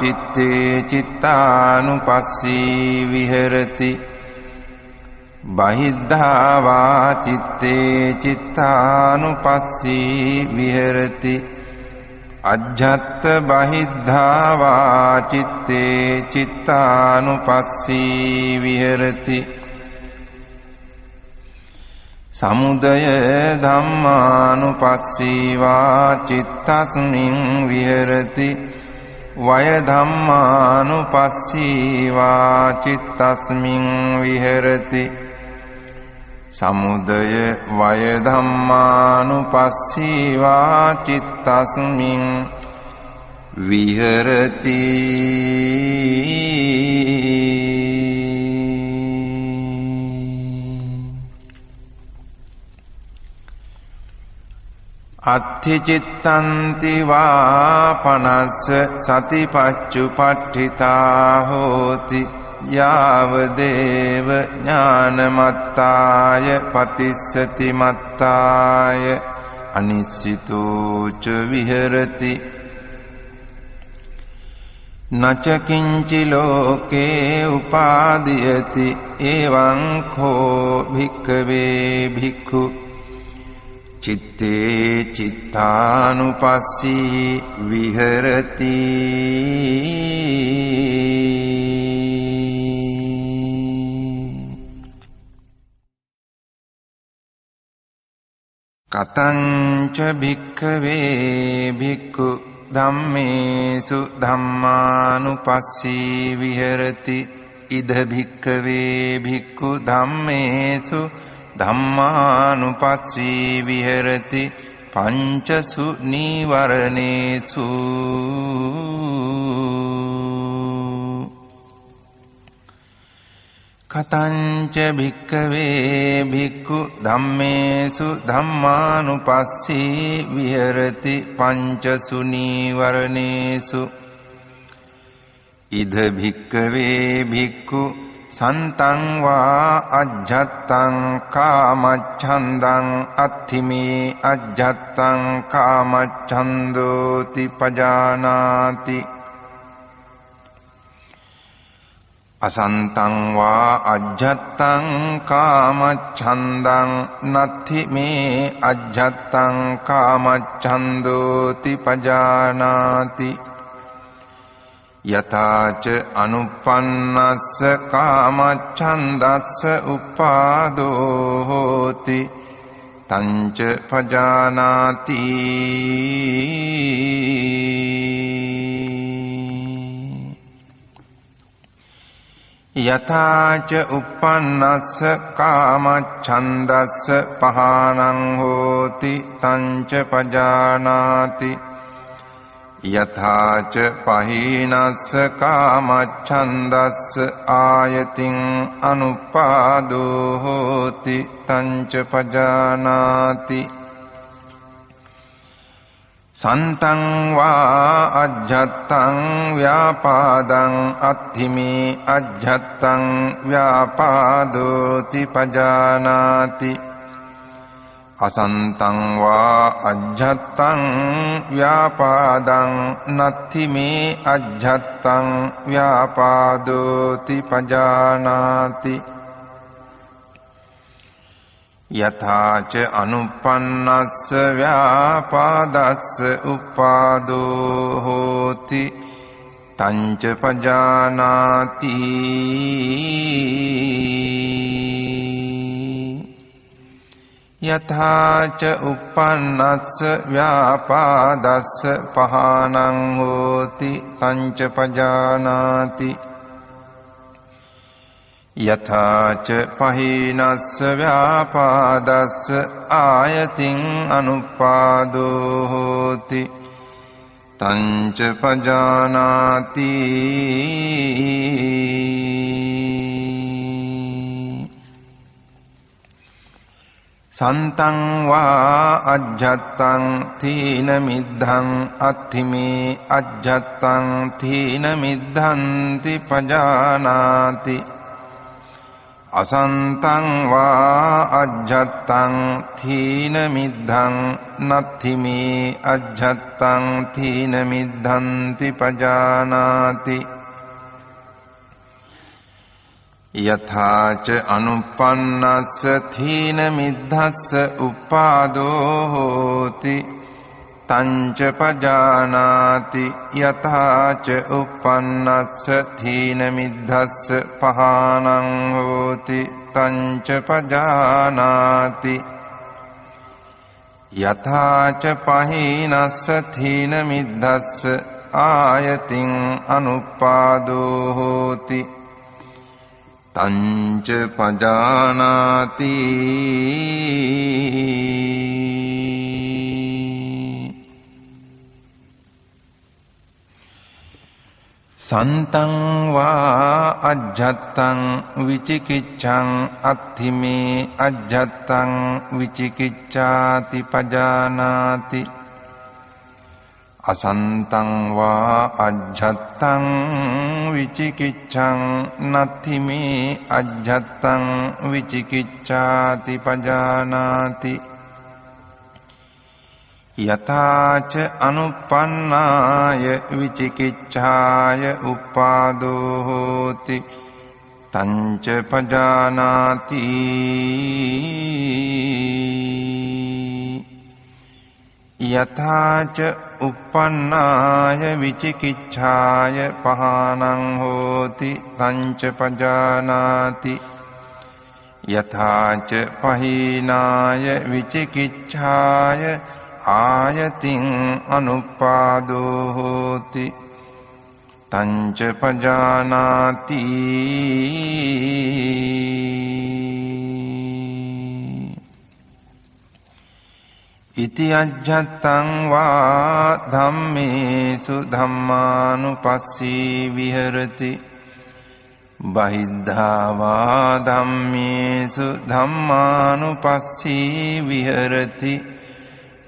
S1: चित्ते चित्तानुपस्सी विहरति बहिद्धा वा चित्ते चित्तानुपस्सी विहरति अज्झत्त बहिद्धा वा चित्ते चित्तानुपस्सी विहरति समुदय धम्मानुपस्सी वा चित्तस्मिन् विहरति वय धम्मानुपस्सी वा चित्तस्मिन् विहरति समुदय वय धम्मानुपस्सी वा चित्तस्मिन् विहरति अत्थिचित्तन्ति वा पनस्स सतिपच्चुपट्ठिता होति यावदेव ज्ञानमत्ताय पतिस्सति मत्ताय अनिश्चितो च विहरति නච කිංචි ලෝකේ උපාදීයති එවං කෝ භික්ඛවේ භික්ඛු චිත්තේ චිත්තානුපස්සී විහෙරති කතංච භික්ඛවේ භික්ඛු ධම්මේසු ධම්මානුපස්සී විහෙරති ඉද භික්ඛවේ භික්ඛු ධම්මේසු ධම්මානුපස්සී විහෙරති පංචසු නීවරණේසු කතංච භික්ඛවේ භික්ඛු ධම්මේසු ධම්මානුපස්සී විහෙරති පංචසු නීවරණේසු ඉද භික්ඛවේ භික්ඛු සන්තං වා අජ්ජත්තං කාමච්ඡන්දං අත්ථිමේ අජ්ජත්තං කාමච්ඡන්දෝති පජානාති අසන්තං වා අජ්ජත්තං කාමච්ඡන්දං නත්ථි මේ අජ්ජත්තං කාමච්ඡන්දෝති පජානාති යතාච අනුප්පන්නස්ස කාමච්ඡන්දස්ස උපාදෝ හෝති තංච පජානාති යතාච උප්පන්නස්ස කාමච්ඡන්දස්ස පහානං හෝති තංච පජානාති යතාච පහීනස්ස කාමච්ඡන්දස්ස ආයතින් අනුපාදෝ හෝති තංච පජානාති සන්තං වා අජ්ජත්තං ව්‍යාපාදං අත්ථිමේ අජ්ජත්තං ව්‍යාපාදෝති පජානාති අසන්තං වා අජ්ජත්තං ව්‍යාපාදං නත්ථිමේ අජ්ජත්තං ව්‍යාපාදෝති පජානාති යතාච අනුප්පන්නස්ස ව්‍යාපාදස්ස උපාදෝ හෝති තංච පජානාති යතාච උප්පන්නස්ස ව්‍යාපාදස්ස පහානං හෝති තංච පජානාති යතාච පහීනස්ස ව්‍යාපාදස්ස ආයතින් අනුපාදෝ හෝති තංච පජානාති සන්තං වා අජ්ජත්තං තීන මිද්ධං අත්ථිමේ අජ්ජත්තං තීන මිද්ධන්ති පජානාති අසන්තං වා අජ්ජත්තං තීන මිද්ධං නත්ථිමේ අජ්ජත්තං තීන මිද්ධන්ති පජානාති යතාච අනුප්පන්නස්ස තීන මිද්ධස්ස උපාදෝ හෝති තංච පජානාති යතාච උප්පන්නස්ස තීන මිද්ධස්ස පහානං හෝති තංච පජානාති යතාච පහීනස්ස තීන මිද්ධස්ස ආයතින් අනුපාදෝ හෝති තංච පජානාති සන්තං වා අජ්ජත්තං විචිකිච්ඡං අත්ථිමේ අජ්ජත්තං විචිකිච්ඡාති පජානාති අසන්තං වා අජ්ජත්තං විචිකිච්ඡං නත්ථිමේ අජ්ජත්තං විචිකිච්ඡාති පජානාති යථාච අනුප්පන්නාය විචිකිච්ඡාය උපාදෝ හෝති තංච පජානාති යථාච uppannāya vicikicchāya pahānaṁ hoti tañca pajānāti yathāca pahīnāya vicikicchāya āyatiṁ anuppādō hoti tañca pajānāti ඉති අජ්ජත්තං වා ධම්මේසු ධම්මානුපස්සී විහෙරති බහිද්ධා වා ධම්මේසු ධම්මානුපස්සී විහෙරති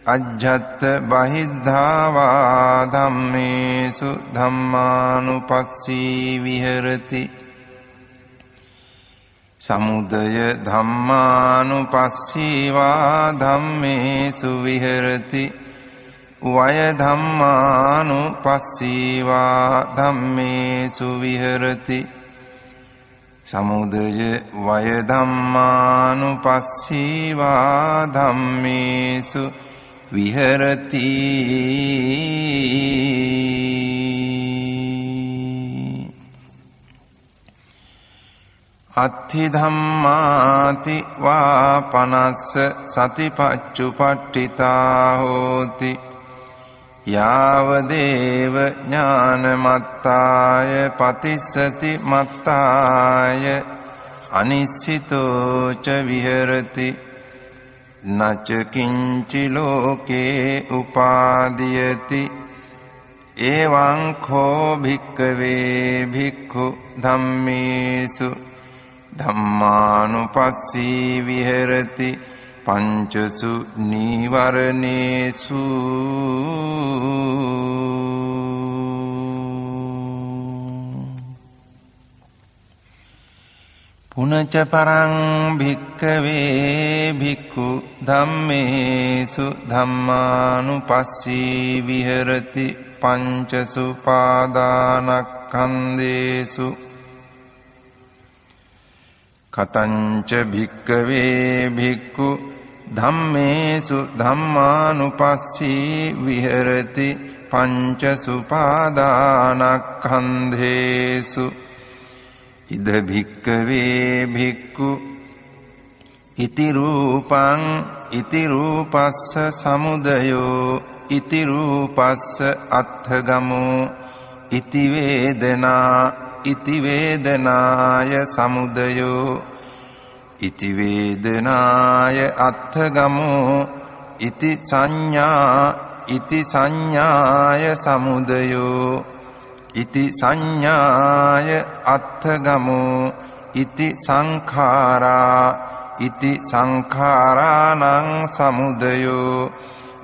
S1: අජ්ජත්ත බහිද්ධා වා ධම්මේසු ධම්මානුපස්සී විහෙරති සමුදය ධම්මානුපස්සීවා ධම්මේසු විහෙරති වය ධම්මානුපස්සීවා ධම්මේසු විහෙරති සමුදය වය ධම්මානුපස්සීවා ධම්මේසු විහෙරති අත්ථි ධම්මාති වා පනස්ස සතිපච්චුපට්ඨිතා හෝති යාව දේව ඥානමත්තාය පතිස්සති මත්තාය අනිස්සිතෝ ච විහෙරති නච කිංචි ලෝකේ උපාදීයති එවං කෝ භික්ඛවේ භික්ඛු ධම්මේසු ධම්මානුපස්සී විහෙරති පංචසු නීවරණේසු පුනච පරං භික්ඛවේ භික්ඛු ධම්මේසු ධම්මානුපස්සී විහෙරති පංචසු පාදානස්කන්ධේසු කතංච භික්ඛවේ භික්ඛු ධම්මේසු ධම්මානුපස්සී විහෙරති පංචසු පාදානස්කන්ධේසු ඉද භික්ඛවේ භික්ඛු ඉති රූපං ඉති රූපස්ස සමුදයෝ ඉති රූපස්ස අත්ථගමෝ ඉති වේදනා ඉති වේදනාය සමුදයෝ ඉති වේදනාය අත්ථගමෝ ඉති සංඥාය සමුදයෝ ඉති සංඥාය අත්ථගමෝ ඉති සංඛාරා ඉති සංඛාරාණං සමුදයෝ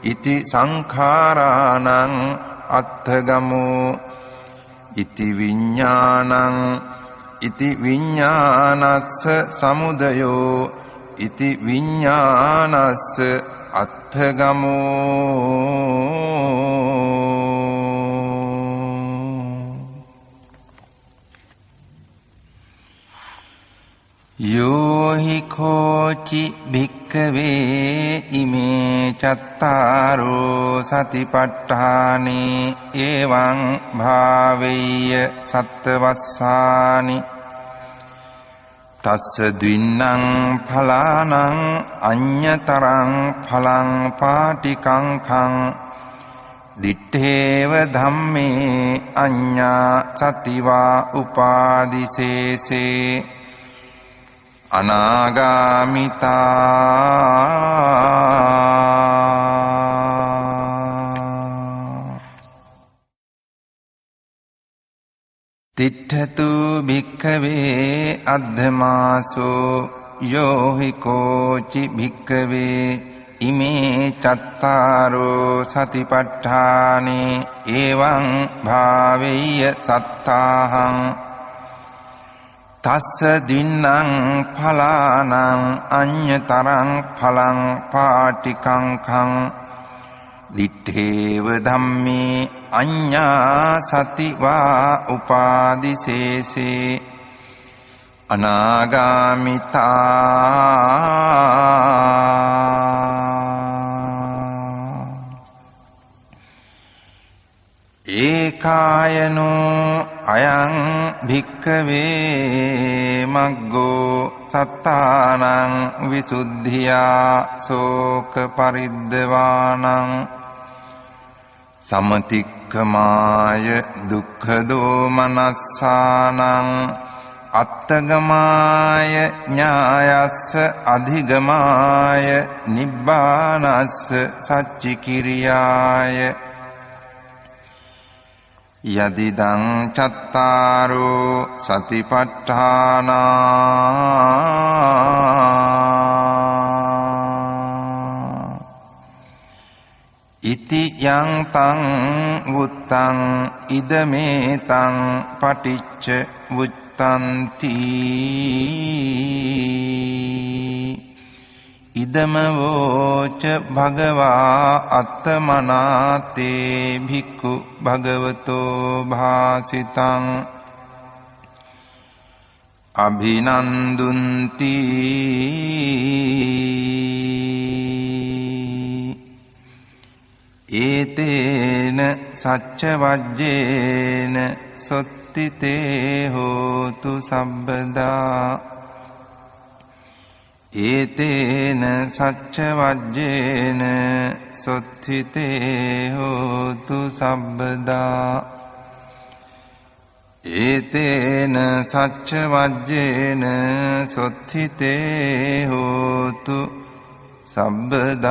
S1: ඉති සංඛාරාණං අත්ථගමෝ ඉති විඤ්ඤාණං ඉති විඤ්ඤාණස්ස සමුදයෝ ඉති විඤ්ඤාණස්ස අත්ථගමෝ යෝහි කෝචි භික්ඛවේ ඉමේ චත්තාරෝ සතිපට්ඨානේ එවං භාවෙය්‍ය සත්තවස්සානි තස්ස ද්වින්නං ඵලානං අඤ්ඤතරං ඵලං පාටිකංඛං දිත්තේව ධම්මේ අඤ්ඤා සතිවා උපාදිසේසේ අනාගාමිතා තිට්ඨතු භික්ඛවේ අද්ධමාසෝ යෝහි කෝචි භික්ඛවේ ඉමේ චත්තාරෝ සතිපට්ඨානේ එවං භාවෙය්‍ය සත්තාහං තස්ස දින්නං ඵලානං අඤ්ඤතරං ඵලං පාටිකංඛං දිත්තේව ධම්මේ අඤ්ඤා සතිවා උපාදිසේසේ අනාගාමිතා ඒකායනෝ අයං භික්ඛවේ මග්ගෝ සත්තානං විසුද්ධියා සෝක පරිද්දවානං සමතික්ඛමාය දුක්ඛ දෝමනස්සානං අත්තගමාය ඥායස්ස අධිගමාය නිබ්බානස්ස සච්චිකිරියාය යදිදං චත්තාරෝ සතිපට්ඨානා ඉති යං තං වුත්තං ඉදමේතං පටිච්ච වුත්තන්ති ඉදම වෝච භගවා අත්තමනාතේ භික්ඛු භගවතෝ භාසිතං අභිනන්දුන්ති ඒතේන සච්ච වජ්ජේන සොත්තිතේ හෝතු සබ්බදා ඒතේන සච්ච වජ්ජේන සොත්තිතේ හෝතු සබ්බදා ඒතේන සච්ච වජ්ජේන සොත්තිතේ හෝතු සබ්බදා